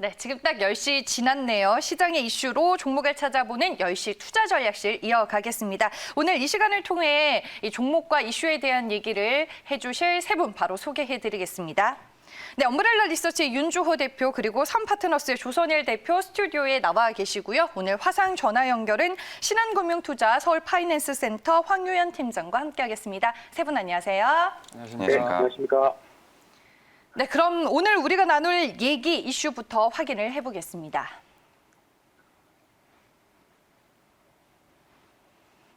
네, 지금 딱 10시 지났네요. 시장의 이슈로 종목을 찾아보는 10시 투자 전략실 이어가겠습니다. 오늘 이 시간을 통해 이 종목과 이슈에 대한 얘기를 해주실 세 분 바로 소개해드리겠습니다. 네, 엄브렐라 리서치의 윤주호 대표 그리고 삼파트너스의 조선일 대표 스튜디오에 나와 계시고요. 오늘 화상 전화 연결은 신한금융투자 서울파이낸스센터 황유현 팀장과 함께하겠습니다. 세 분 안녕하세요. 안녕하십니까. 네, 안녕하십니까. 네, 그럼 오늘 우리가 나눌 얘기 이슈부터 확인을 해보겠습니다.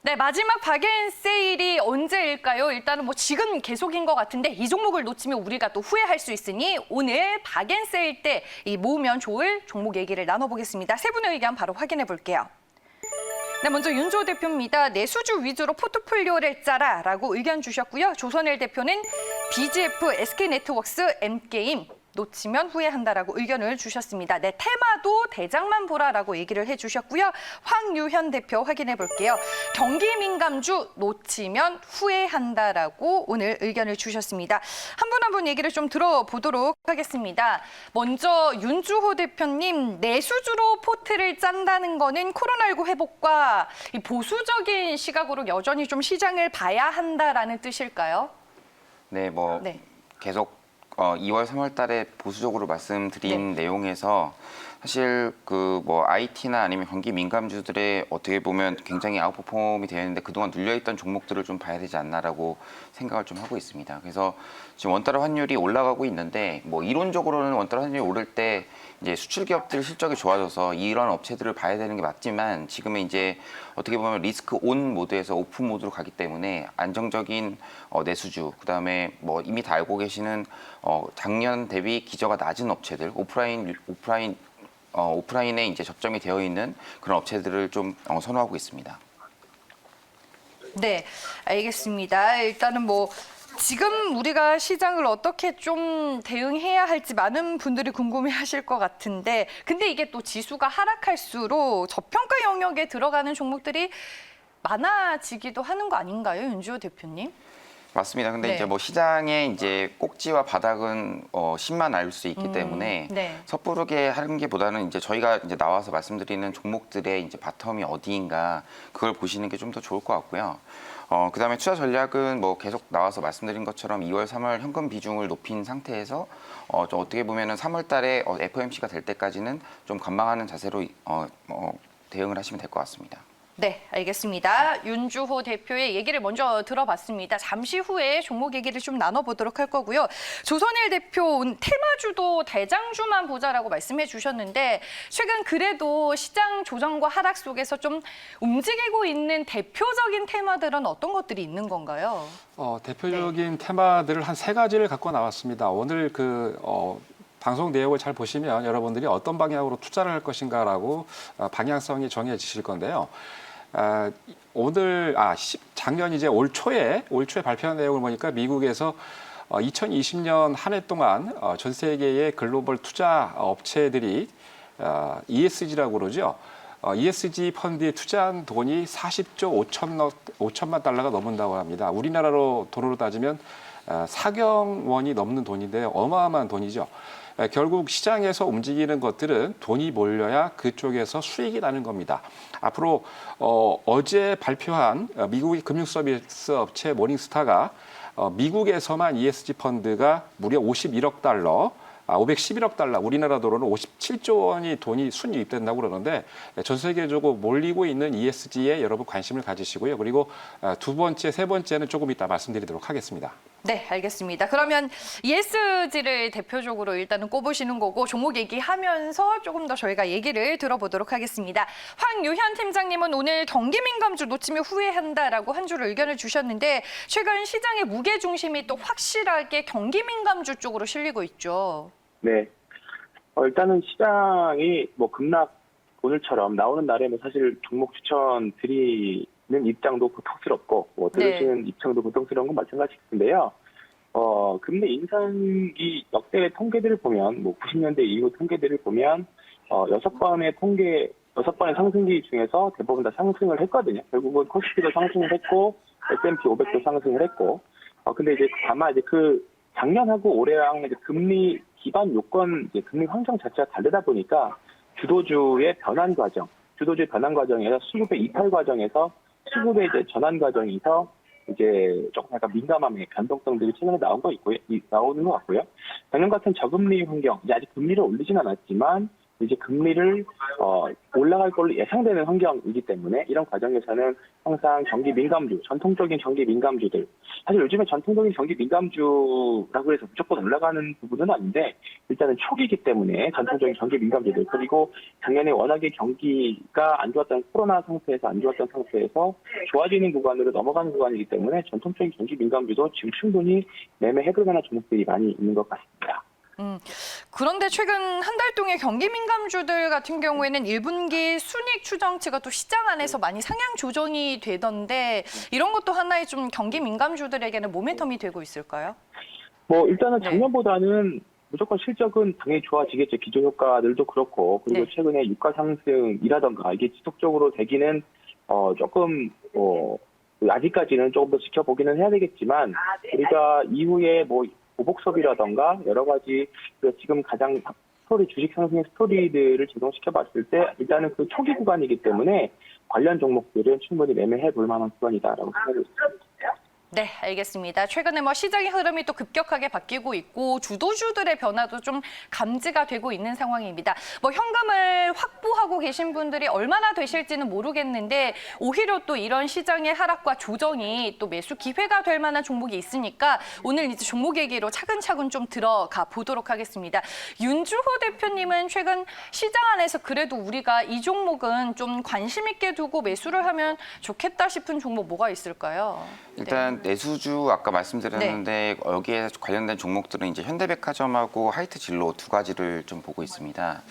네, 마지막 박앤 세일이 언제일까요? 일단은 뭐 지금 계속인 것 같은데 이 종목을 놓치면 우리가 또 후회할 수 있으니 오늘 박앤 세일 때 이 모으면 좋을 종목 얘기를 나눠보겠습니다. 세 분의 의견 바로 확인해 볼게요. 네, 먼저 윤주호 대표입니다. 내수주 위주로 포트폴리오를 짜라라고 의견 주셨고요. 조선일 대표는 BGF, SK네트워크스, M게임 놓치면 후회한다라고 의견을 주셨습니다. 네, 테마도 대장만 보라라고 얘기를 해주셨고요. 황유현 대표 확인해 볼게요. 경기 민감주 놓치면 후회한다라고 오늘 의견을 주셨습니다. 한 분 한 분 얘기를 좀 들어보도록 하겠습니다. 먼저 윤주호 대표님, 내수주로 포트를 짠다는 거는 코로나19 회복과 이 보수적인 시각으로 여전히 좀 시장을 봐야 한다라는 뜻일까요? 네, 네. 계속 2월, 3월 달에 보수적으로 말씀드린 내용에서 사실 IT나 아니면 경기 민감주들의 어떻게 보면 굉장히 아웃퍼폼이 되어 있는데 그동안 눌려있던 종목들을 좀 봐야 되지 않나라고 생각을 좀 하고 있습니다. 그래서 지금 원달러 환율이 올라가고 있는데 이론적으로는 원달러 환율이 오를 때 이제 수출 기업들 실적이 좋아져서 이런 업체들을 봐야 되는 게 맞지만 지금은 이제 어떻게 보면 리스크 온 모드에서 오픈 모드로 가기 때문에 안정적인 내수주, 그다음에 이미 다 알고 계시는 작년 대비 기저가 낮은 업체들, 오프라인에 이제 접점이 되어 있는 그런 업체들을 좀 선호하고 있습니다. 네, 알겠습니다. 일단은 지금 우리가 시장을 어떻게 좀 대응해야 할지 많은 분들이 궁금해하실 것 같은데 근데 이게 또 지수가 하락할수록 저평가 영역에 들어가는 종목들이 많아지기도 하는 거 아닌가요, 윤주호 대표님? 맞습니다. 근데 네. 이제 시장의 이제 꼭지와 바닥은 신만 알 수 있기 때문에 네. 섣부르게 하는 게 보다는 이제 저희가 이제 나와서 말씀드리는 종목들의 이제 바텀이 어디인가 그걸 보시는 게 좀 더 좋을 것 같고요. 그다음에 투자 전략은 계속 나와서 말씀드린 것처럼 2월, 3월 현금 비중을 높인 상태에서 좀 어떻게 보면은 3월 달에 FOMC가 될 때까지는 좀 관망하는 자세로 대응을 하시면 될 것 같습니다. 네, 알겠습니다. 윤주호 대표의 얘기를 먼저 들어봤습니다. 잠시 후에 종목 얘기를 좀 나눠보도록 할 거고요. 조선일 대표 테마주도 대장주만 보자라고 말씀해 주셨는데 최근 그래도 시장 조정과 하락 속에서 좀 움직이고 있는 대표적인 테마들은 어떤 것들이 있는 건가요? 대표적인 테마들을 한 3가지를 갖고 나왔습니다. 오늘 방송 내용을 잘 보시면 여러분들이 어떤 방향으로 투자를 할 것인가라고 방향성이 정해지실 건데요. 작년 이제 올 초에 발표한 내용을 보니까 미국에서 2020년 한 해 동안 전 세계의 글로벌 투자 업체들이 ESG라고 그러죠. ESG 펀드에 투자한 돈이 40조 5천만 달러가 넘는다고 합니다. 우리나라로 돈으로 따지면 4경 원이 넘는 돈인데요. 어마어마한 돈이죠. 결국 시장에서 움직이는 것들은 돈이 몰려야 그쪽에서 수익이 나는 겁니다. 앞으로 어제 발표한 미국의 금융서비스 업체 모닝스타가 미국에서만 ESG 펀드가 무려 51억 달러, 511억 달러, 우리나라 돈으로는 57조 원이 돈이 순유입된다고 그러는데 전 세계적으로 몰리고 있는 ESG에 여러분 관심을 가지시고요. 그리고 두 번째, 세 번째는 조금 이따 말씀드리도록 하겠습니다. 네, 알겠습니다. 그러면 ESG를 대표적으로 일단은 꼽으시는 거고 종목 얘기하면서 조금 더 저희가 얘기를 들어보도록 하겠습니다. 황유현 팀장님은 오늘 경기 민감주 놓치면 후회한다라고 한 주를 의견을 주셨는데 최근 시장의 무게 중심이 또 확실하게 경기 민감주 쪽으로 실리고 있죠. 네. 일단은 시장이 급락 오늘처럼 나오는 날에는 사실 종목 추천 드리는 입장도 고통스럽고 들으시는 입장도 고통스러운 건 마찬가지인데요. 금리 인상이 역대 통계들을 보면 90년대 이후 통계들을 보면 6번의 상승기 중에서 대부분 다 상승을 했거든요. 결국은 코스피도 상승을 했고 S&P 500도 상승을 했고 근데 이제 다만 이제 그 작년하고 올해랑 이제 금리 기반 요건, 이제 금리 환경 자체가 다르다 보니까 주도주의 변환 과정에서 수급의 이탈 과정에서 수급의 이제 전환 과정에서 이제 조금 약간 민감함의 변동성들이 최근에 나오는 것 같고요. 작년 같은 저금리 환경, 이제 아직 금리를 올리진 않았지만 이제 금리를 올라갈 걸로 예상되는 환경이기 때문에 이런 과정에서는 항상 경기 민감주, 전통적인 경기 민감주들, 사실 요즘에 전통적인 경기 민감주라고 해서 무조건 올라가는 부분은 아닌데 일단은 초기이기 때문에 전통적인 경기 민감주들, 그리고 작년에 워낙에 경기가 안 좋았던 코로나 상태에서 안 좋았던 상태에서 좋아지는 구간으로 넘어가는 구간이기 때문에 전통적인 경기 민감주도 지금 충분히 매매해볼 만한 종목들이 많이 있는 것 같습니다. 그런데 최근 한 달 동안 경기 민감주들 같은 경우에는 1분기 순이익 추정치가 또 시장 안에서 많이 상향 조정이 되던데 이런 것도 하나의 좀 경기 민감주들에게는 모멘텀이 되고 있을까요? 뭐 일단은 네. 작년보다는 무조건 실적은 당연히 좋아지겠죠. 기존 효과들도 그렇고, 그리고 네. 최근에 유가 상승이라던가 이게 지속적으로 되기는 조금 아직까지는 조금 더 지켜보기는 해야 되겠지만 우리가 이후에 뭐 보복 소비라던가 여러 가지 지금 가장 주식 상승의 스토리들을 제공시켜 봤을 때 일단은 그 초기 구간이기 때문에 관련 종목들은 충분히 매매해 볼 만한 구간이다라고 생각을 했습니다. 네, 알겠습니다. 최근에 뭐 시장의 흐름이 또 급격하게 바뀌고 있고 주도주들의 변화도 좀 감지가 되고 있는 상황입니다. 뭐 현금을 확보하고 계신 분들이 얼마나 되실지는 모르겠는데 오히려 또 이런 시장의 하락과 조정이 또 매수 기회가 될 만한 종목이 있으니까 오늘 이제 종목 얘기로 차근차근 좀 들어가 보도록 하겠습니다. 윤주호 대표님은 최근 시장 안에서 그래도 우리가 이 종목은 좀 관심 있게 두고 매수를 하면 좋겠다 싶은 종목 뭐가 있을까요? 일단 내수주 아까 말씀드렸는데 여기에 관련된 종목들은 이제 현대백화점하고 하이트진로 두 가지를 좀 보고 있습니다.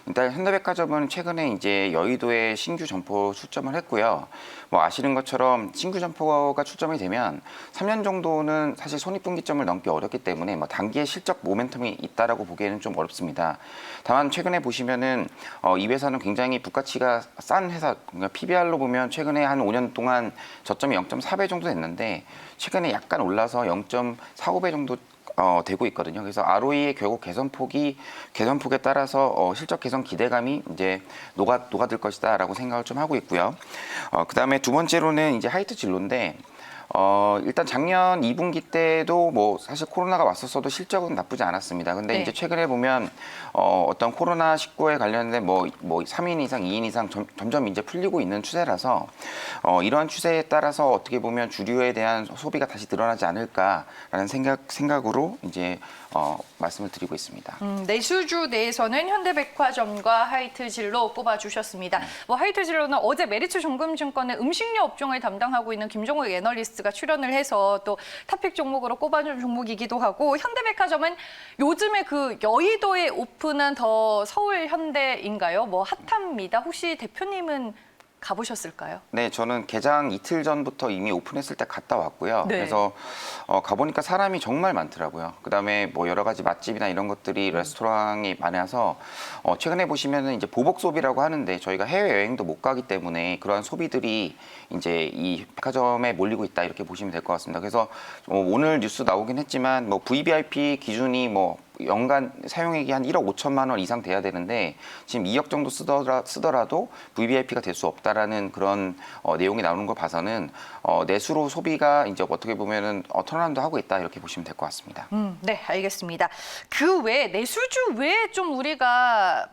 일단 현대백화점은 최근에 이제 여의도에 신규 점포 출점을 했고요. 뭐 아시는 것처럼 신규 점포가 출점이 되면 3년 정도는 사실 손익분기점을 넘기 어렵기 때문에 뭐 단기의 실적 모멘텀이 있다라고 보기에는 좀 어렵습니다. 다만 최근에 보시면은 이 회사는 굉장히 부가치가 싼 회사, 그러니까 PBR로 보면 최근에 한 5년 동안 저점이 0.4배 정도 됐는데 최근에 약간 올라서 0.45배 정도 되고 있거든요. 그래서 ROE의 결국 개선폭에 따라서 실적 개선 기대감이 이제 녹아들 것이다라고 생각을 좀 하고 있고요. 그다음에 두 번째로는 이제 하이트진로인데 일단 작년 2분기 때도 뭐 사실 코로나가 왔었어도 실적은 나쁘지 않았습니다. 근데 네. 이제 최근에 보면 어떤 코로나19에 관련된 뭐 3인 이상, 2인 이상 점점 이제 풀리고 있는 추세라서 이러한 추세에 따라서 어떻게 보면 주류에 대한 소비가 다시 늘어나지 않을까라는 생각으로 이제 말씀을 드리고 있습니다. 내수주 내에서는 현대백화점과 하이트진로 꼽아주셨습니다. 뭐 하이트진로는 어제 메리츠 종금증권의 음식료 업종을 담당하고 있는 김종욱 애널리스트가 출연을 해서 또 탑픽 종목으로 꼽아준 종목이기도 하고 현대백화점은 요즘에 그 여의도에 오픈한 더 서울 현대인가요? 뭐 핫합니다. 혹시 대표님은 가보셨을까요? 네, 저는 개장 이틀 전부터 이미 오픈했을 때 갔다 왔고요. 네. 그래서 가보니까 사람이 정말 많더라고요. 그다음에 뭐 여러 가지 맛집이나 이런 것들이 레스토랑이 많아서 최근에 보시면은 이제 보복 소비라고 하는데 저희가 해외 여행도 못 가기 때문에 그러한 소비들이 이제 이 백화점에 몰리고 있다 이렇게 보시면 될 것 같습니다. 그래서 오늘 뉴스 나오긴 했지만 뭐 VVIP 기준이 뭐 연간 사용액이 한 1억 5천만 원 이상 돼야 되는데 지금 2억 정도 쓰더라도 VVIP가 될 수 없다라는 그런 내용이 나오는 걸 봐서는 내수로 소비가 이제 어떻게 보면은 턴어라운드 하고 있다 이렇게 보시면 될 것 같습니다. 네, 알겠습니다. 그 외에 내수주 외에 좀 우리가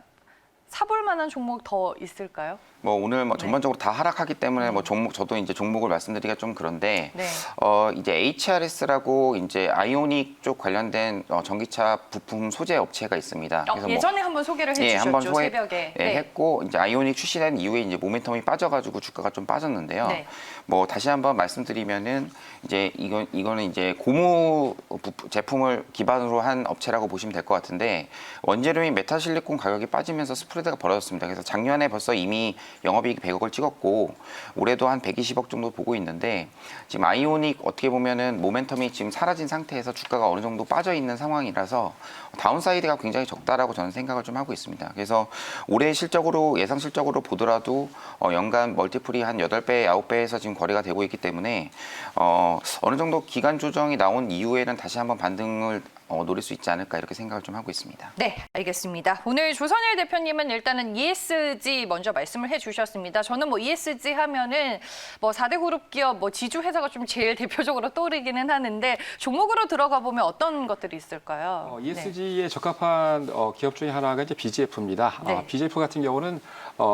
사볼 만한 종목 더 있을까요? 뭐 오늘 뭐 전반적으로 다 하락하기 때문에 뭐 저도 이제 종목을 말씀드리기가 좀 그런데 네. 이제 HRS라고 이제 아이오닉 쪽 관련된 전기차 부품 소재 업체가 있습니다. 그래서 예전에 한번 소개를 해주셨죠, 한번 새벽에. 했고 이제 아이오닉 출시된 이후에 이제 모멘텀이 빠져가지고 주가가 좀 빠졌는데요. 네. 뭐 다시 한번 말씀드리면은 이제 이거는 이제 고무 제품을 기반으로 한 업체라고 보시면 될 것 같은데 원재료인 메탈실리콘 가격이 빠지면서 스프레드가 벌어졌습니다. 그래서 작년에 벌써 이미 영업이익 100억을 찍었고 올해도 한 120억 정도 보고 있는데 지금 아이오닉 어떻게 보면은 모멘텀이 지금 사라진 상태에서 주가가 어느 정도 빠져 있는 상황이라서 다운사이드가 굉장히 적다라고 저는 생각을 좀 하고 있습니다. 그래서 올해 실적으로 예상 실적으로 보더라도 연간 멀티플이 한 8배, 9배에서 지금 거래가 되고 있기 때문에 어느 정도 기간 조정이 나온 이후에는 다시 한번 반등을 노릴 수 있지 않을까 이렇게 생각을 좀 하고 있습니다. 네, 알겠습니다. 오늘 조선일 대표님은 일단은 ESG 먼저 말씀을 해주셨습니다. 저는 뭐 ESG 하면은 뭐 4대 그룹 기업, 뭐 지주 회사가 좀 제일 대표적으로 떠오르기는 하는데 종목으로 들어가 보면 어떤 것들이 있을까요? ESG에 적합한 기업 중에 하나가 이제 BGF입니다. 네. BGF 같은 경우는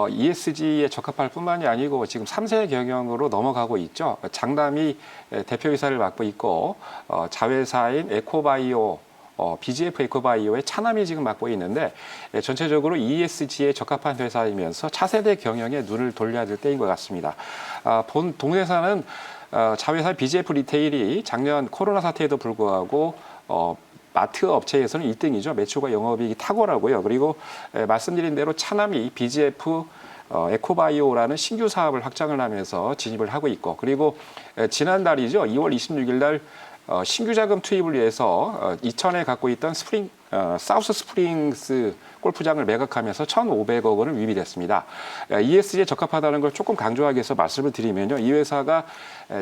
ESG에 적합할 뿐만이 아니고 지금 3세 경영으로 넘어가고 있죠. 장남이 대표이사를 맡고 있고 자회사인 에코바이오 BGF 에코바이오의 차남이 지금 맡고 있는데 전체적으로 ESG에 적합한 회사이면서 차세대 경영에 눈을 돌려야 될 때인 것 같습니다. 본 동회사는 자회사 BGF 리테일이 작년 코로나 사태에도 불구하고 마트 업체에서는 1등이죠. 매출과 영업이익이 탁월하고요. 그리고 말씀드린 대로 차남이 BGF 에코바이오라는 신규 사업을 확장을 하면서 진입을 하고 있고 그리고 지난달이죠. 2월 26일 날 신규 자금 투입을 위해서 이천에 갖고 있던 사우스 스프링스 골프장을 매각하면서 1,500억 원을 유입했습니다. ESG에 적합하다는 걸 조금 강조하기 위해서 말씀을 드리면요. 이 회사가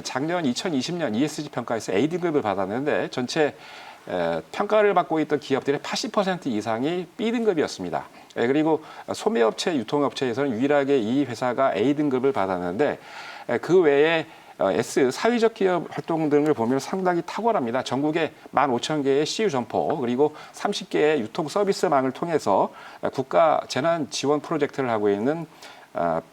작년 2020년 ESG 평가에서 A등급을 받았는데 전체 평가를 받고 있던 기업들의 80% 이상이 B등급이었습니다. 그리고 소매업체, 유통업체에서는 유일하게 이 회사가 A등급을 받았는데 그 외에 S 사회적 기업 활동 등을 보면 상당히 탁월합니다. 전국에 15,000개의 CU 점포 그리고 30개의 유통 서비스망을 통해서 국가 재난 지원 프로젝트를 하고 있는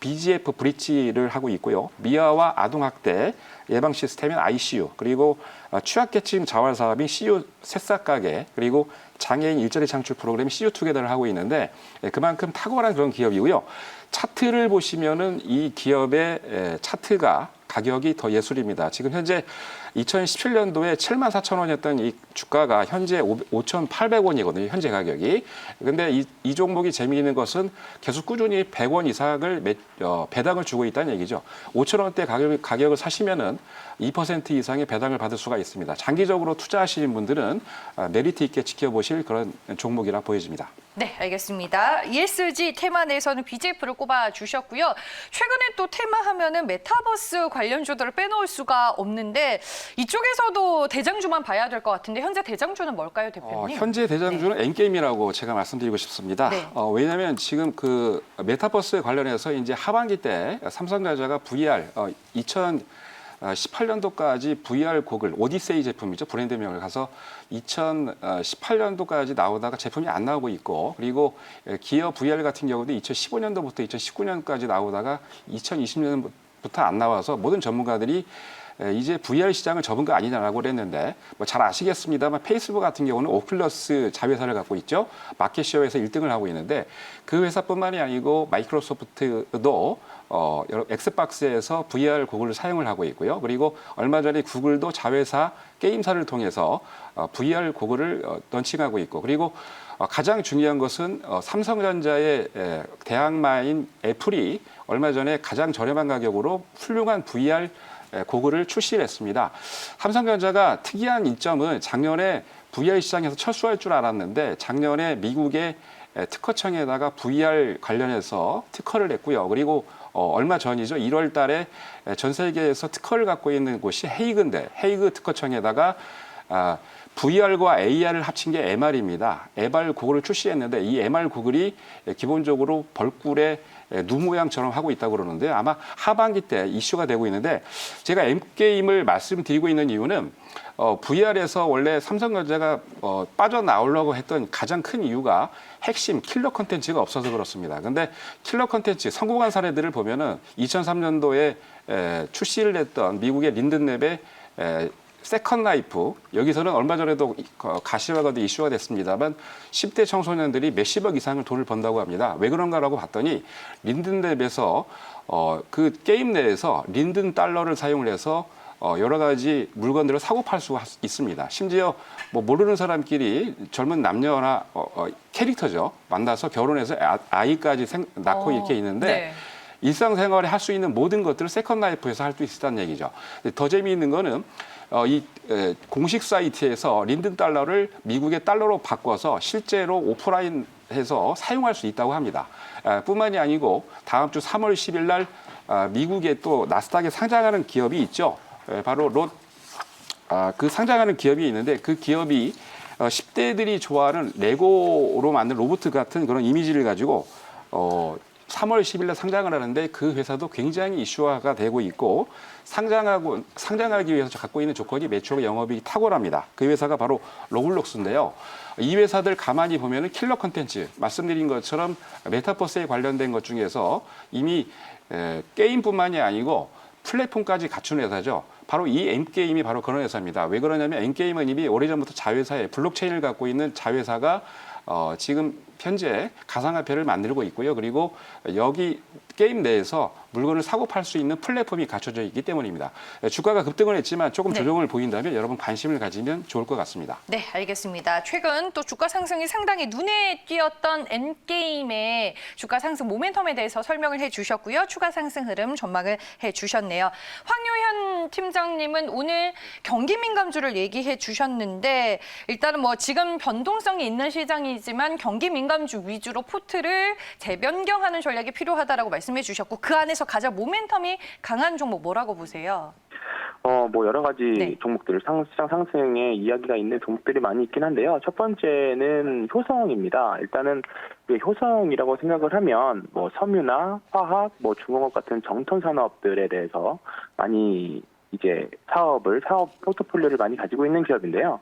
BGF 브릿지를 하고 있고요. 미아와 아동학대 예방 시스템인 ICU 그리고 취약계층 자활 사업인 CU 새싹 가게 그리고 장애인 일자리 창출 프로그램 CU 투게더를 하고 있는데 그만큼 탁월한 그런 기업이고요. 차트를 보시면은 이 기업의 차트가 가격이 더 예술입니다. 지금 현재 2017년도에 74,000원이었던 이 주가가 현재 5,800원이거든요. 현재 가격이. 근데 이 종목이 재미있는 것은 계속 꾸준히 100원 이상을 배당을 주고 있다는 얘기죠. 5,000원대 가격을 사시면은 2% 이상의 배당을 받을 수가 있습니다. 장기적으로 투자하시는 분들은 메리트 있게 지켜보실 그런 종목이라 보여집니다. 네, 알겠습니다. ESG 테마 내에서는 BGF를 꼽아주셨고요. 최근에 또 테마 하면은 메타버스 관련주들을 빼놓을 수가 없는데 이쪽에서도 대장주만 봐야 될 것 같은데 현재 대장주는 뭘까요, 대표님? 현재 대장주는 N게임이라고 제가 말씀드리고 싶습니다. 네. 왜냐하면 지금 그 메타버스 관련해서 이제 하반기 때 삼성전자가 VR 2018년도까지 VR 고글 오디세이 제품이죠. 브랜드명을 가서 2018년도까지 나오다가 제품이 안 나오고 있고 그리고 기어 VR 같은 경우도 2015년도부터 2019년까지 나오다가 2020년부터 안 나와서 모든 전문가들이 이제 VR 시장을 접은 거 아니냐라고 그랬는데 뭐 잘 아시겠습니다만 페이스북 같은 경우는 오큘러스 자회사를 갖고 있죠. 마켓쉐어에서 1등을 하고 있는데 그 회사뿐만이 아니고 마이크로소프트도 여러 엑스박스에서 VR 고글을 사용을 하고 있고요. 그리고 얼마 전에 구글도 자회사 게임사를 통해서 VR 고글을 런칭하고 있고 그리고 가장 중요한 것은 삼성전자의 대항마인 애플이 얼마 전에 가장 저렴한 가격으로 훌륭한 VR 고글을 출시를 했습니다. 삼성전자가 특이한 이점은 작년에 VR 시장에서 철수할 줄 알았는데 작년에 미국의 특허청에다가 VR 관련해서 특허를 냈고요. 그리고 얼마 전이죠. 1월 달에 전 세계에서 특허를 갖고 있는 곳이 헤이그인데 헤이그 특허청에다가 VR과 AR을 합친 게 MR입니다. MR 고글을 출시했는데 이 MR 고글이 기본적으로 벌꿀의 눈 모양처럼 하고 있다고 그러는데 아마 하반기 때 이슈가 되고 있는데 제가 M게임을 말씀드리고 있는 이유는 VR에서 원래 삼성전자가 빠져나오려고 했던 가장 큰 이유가 핵심 킬러 콘텐츠가 없어서 그렇습니다. 근데 킬러 콘텐츠 성공한 사례들을 보면은 2003년도에 출시를 했던 미국의 린든랩의 세컨 라이프 여기서는 얼마 전에도 가시화가도 이슈가 됐습니다만 10대 청소년들이 몇십억 이상을 돈을 번다고 합니다. 왜 그런가라고 봤더니 린든랩에서 그 게임 내에서 린든 달러를 사용을 해서 여러 가지 물건들을 사고 팔 수가 있습니다. 심지어 뭐 모르는 사람끼리 젊은 남녀나 캐릭터죠. 만나서 결혼해서 아이까지 낳고 이렇게 있는데 일상생활에 할 수 있는 모든 것들을 세컨 라이프에서 할 수 있다는 얘기죠. 더 재미있는 거는 공식 사이트에서 린든 달러를 미국의 달러로 바꿔서 실제로 오프라인해서 사용할 수 있다고 합니다. 뿐만이 아니고 다음 주 3월 10일 날 미국의 또 나스닥에 상장하는 기업이 있죠. 바로 그 상장하는 기업이 있는데 그 기업이 10대들이 좋아하는 레고로 만든 로봇 같은 그런 이미지를 가지고 3월 10일 날 상장을 하는데 그 회사도 굉장히 이슈화가 되고 있고 상장하기 위해서 갖고 있는 조건이 매출 영업이익이 탁월합니다. 그 회사가 바로 로블록스인데요. 이 회사들 가만히 보면은 킬러 컨텐츠 말씀드린 것처럼 메타버스에 관련된 것 중에서 이미 게임뿐만이 아니고 플랫폼까지 갖춘 회사죠. 바로 이 M게임이 바로 그런 회사입니다. 왜 그러냐면 M게임은 이미 오래전부터 자회사에 블록체인을 갖고 있는 자회사가 지금 현재 가상화폐를 만들고 있고요. 그리고 여기 게임 내에서 물건을 사고 팔 수 있는 플랫폼이 갖춰져 있기 때문입니다. 주가가 급등을 했지만 조금 네. 조정을 보인다면 여러분 관심을 가지면 좋을 것 같습니다. 네, 알겠습니다. 최근 또 주가 상승이 상당히 눈에 띄었던 N게임의 주가 상승 모멘텀에 대해서 설명을 해주셨고요. 추가 상승 흐름 전망을 해주셨네요. 황효현 팀장님은 오늘 경기 민감주를 얘기해 주셨는데 일단은 뭐 지금 변동성이 있는 시장이지만 경기 민감주 위주로 포트를 재변경하는 전략이 필요하다라고 말씀해 주셨고 그 안에서 가장 모멘텀이 강한 종목 뭐라고 보세요? 뭐 여러 가지 네. 종목들 시장 상승에 이야기가 있는 종목들이 많이 있긴 한데요. 첫 번째는 효성입니다. 일단은 효성이라고 생각을 하면 뭐 섬유나 화학, 뭐 중공업 같은 정통 산업들에 대해서 많이 이제 사업 포트폴리오를 많이 가지고 있는 기업인데요.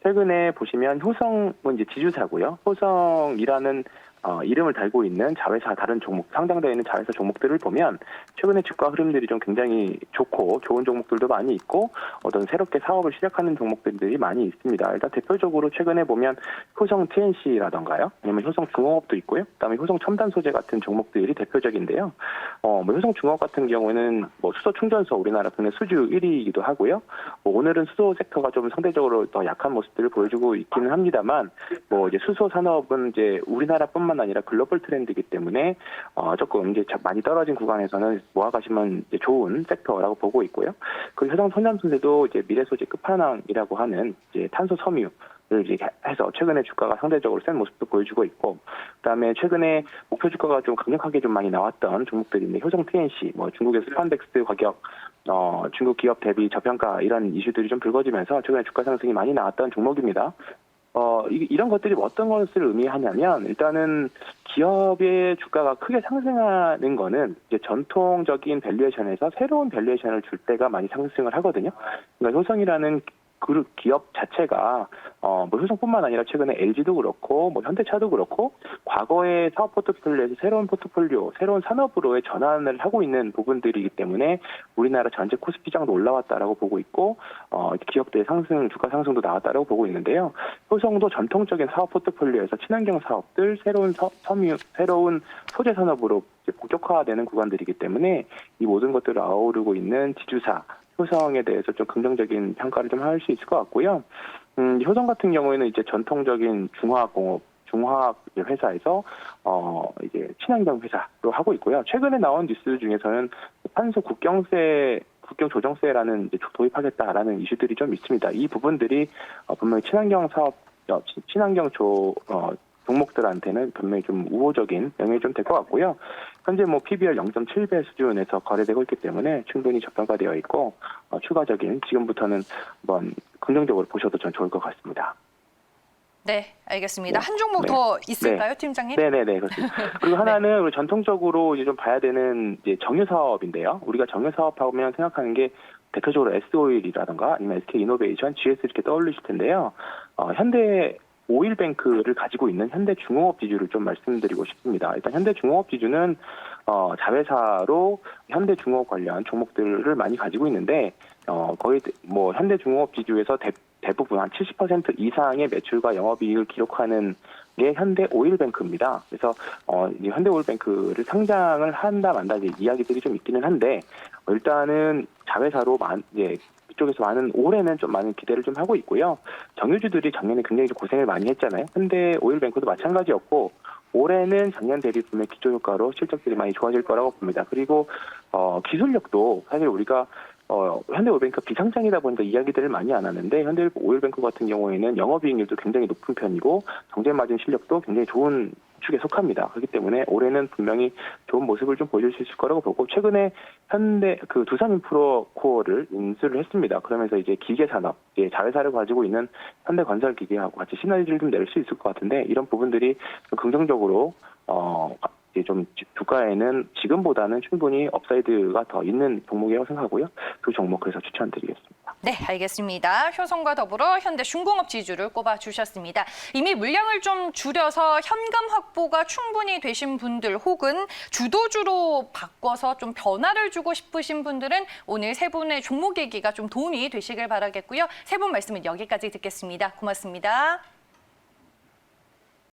최근에 보시면 효성은 이제 지주사고요. 효성이라는 이름을 달고 있는 자회사 다른 종목, 상장되어 있는 자회사 종목들을 보면 최근에 주가 흐름들이 좀 굉장히 좋고 좋은 종목들도 많이 있고 어떤 새롭게 사업을 시작하는 종목들이 많이 있습니다. 일단 대표적으로 최근에 보면 효성 TNC라던가요, 아니면 효성 중공업도 있고요. 그다음에 효성 첨단 소재 같은 종목들이 대표적인데요. 뭐 효성 중공업 같은 경우에는 뭐 수소 충전소 우리나라 국내 수주 1위이기도 하고요. 뭐 오늘은 수소 섹터가 좀 상대적으로 더 약한 모습들을 보여주고 있기는 합니다만, 뭐 이제 수소 산업은 이제 우리나라뿐만 아니라 글로벌 트렌드이기 때문에 조금 이제 많이 떨어진 구간에서는 모아가시면 이제 좋은 섹터라고 보고 있고요. 그 효성 첨단 소재도 이제 미래 소재 끝판왕이라고 하는 이제 탄소 섬유 를 이제 해서 최근에 주가가 상대적으로 센 모습도 보여주고 있고, 그다음에 최근에 목표 주가가 좀 강력하게 좀 많이 나왔던 종목들인데 효성 TNC, 뭐 중국의 스판덱스 가격, 중국 기업 대비 저평가 이런 이슈들이 좀 불거지면서 최근에 주가 상승이 많이 나왔던 종목입니다. 이런 것들이 어떤 것을 의미하냐면 일단은 기업의 주가가 크게 상승하는 거는 이제 전통적인 밸류에이션에서 새로운 밸류에이션을 줄 때가 많이 상승을 하거든요. 그러니까 효성이라는 그룹 기업 자체가 뭐 효성뿐만 아니라 최근에 LG도 그렇고 뭐 현대차도 그렇고 과거의 사업 포트폴리오에서 새로운 포트폴리오, 새로운 산업으로의 전환을 하고 있는 부분들이기 때문에 우리나라 전체 코스피장도 올라왔다라고 보고 있고 기업들의 주가 상승도 나왔다라고 보고 있는데요. 효성도 전통적인 사업 포트폴리오에서 친환경 사업들, 새로운 섬유, 새로운 소재 산업으로 이제 본격화되는 구간들이기 때문에 이 모든 것들을 아우르고 있는 지주사 효성에 대해서 좀 긍정적인 평가를 좀 할 수 있을 것 같고요. 효성 같은 경우에는 이제 전통적인 중화학 회사에서 이제 친환경 회사로 하고 있고요. 최근에 나온 뉴스 중에서는 탄소 국경 조정세라는 이제 도입하겠다라는 이슈들이 좀 있습니다. 이 부분들이 분명히 친환경 종목들한테는 분명히 좀 우호적인 영향이 좀 될 것 같고요. 현재 뭐 PBR 0.7배 수준에서 거래되고 있기 때문에 충분히 저평가되어 있고 추가적인 지금부터는 한번 긍정적으로 보셔도 전 좋을 것 같습니다. 네, 알겠습니다. 네. 한 종목 더 있을까요, 팀장님? 네네네, 그렇습니다. 그리고 하나는 우리 전통적으로 이제 좀 봐야 되는 이제 정유 사업인데요. 우리가 정유 사업하면 생각하는 게 대표적으로 S-오일이라든가 아니면 SK이노베이션, GS 이렇게 떠올리실 텐데요. 현대 오일뱅크를 가지고 있는 현대중공업지주를 좀 말씀드리고 싶습니다. 일단 현대중공업지주는 자회사로 현대중공업 관련 종목들을 많이 가지고 있는데 거의 뭐 현대중공업지주에서 대부분 한 70% 이상의 매출과 영업이익을 기록하는 게 현대오일뱅크입니다. 그래서 이 현대오일뱅크를 상장을 한다 만다 이야기들이 좀 있기는 한데 일단은 자회사로 이쪽에서 올해는 좀 많은 기대를 좀 하고 있고요. 정유주들이 작년에 굉장히 좀 고생을 많이 했잖아요. 현대오일뱅크도 마찬가지였고 올해는 작년 대비 분명 기조 효과로 실적들이 많이 좋아질 거라고 봅니다. 그리고 기술력도 사실 우리가 현대오일뱅크가 비상장이다 보니까 이야기들을 많이 안 하는데 현대오일뱅크 같은 경우에는 영업이익률도 굉장히 높은 편이고 경제마진 실력도 굉장히 좋은 축에 속합니다. 그렇기 때문에 올해는 분명히 좋은 모습을 좀 보여줄 수 있을 거라고 보고 최근에 두산인프라코어를 인수를 했습니다. 그러면서 이제 기계산업, 자회사를 가지고 있는 현대건설기계하고 같이 시너지를 좀 낼 수 있을 것 같은데 이런 부분들이 좀 긍정적으로 좀 주가에는 지금보다는 충분히 업사이드가 더 있는 종목이라고 생각하고요. 그 종목 그래서 추천드리겠습니다. 네, 알겠습니다. 효성과 더불어 현대중공업 지주를 꼽아주셨습니다. 이미 물량을 좀 줄여서 현금 확보가 충분히 되신 분들 혹은 주도주로 바꿔서 좀 변화를 주고 싶으신 분들은 오늘 세 분의 종목 얘기가 좀 도움이 되시길 바라겠고요. 세 분 말씀은 여기까지 듣겠습니다. 고맙습니다.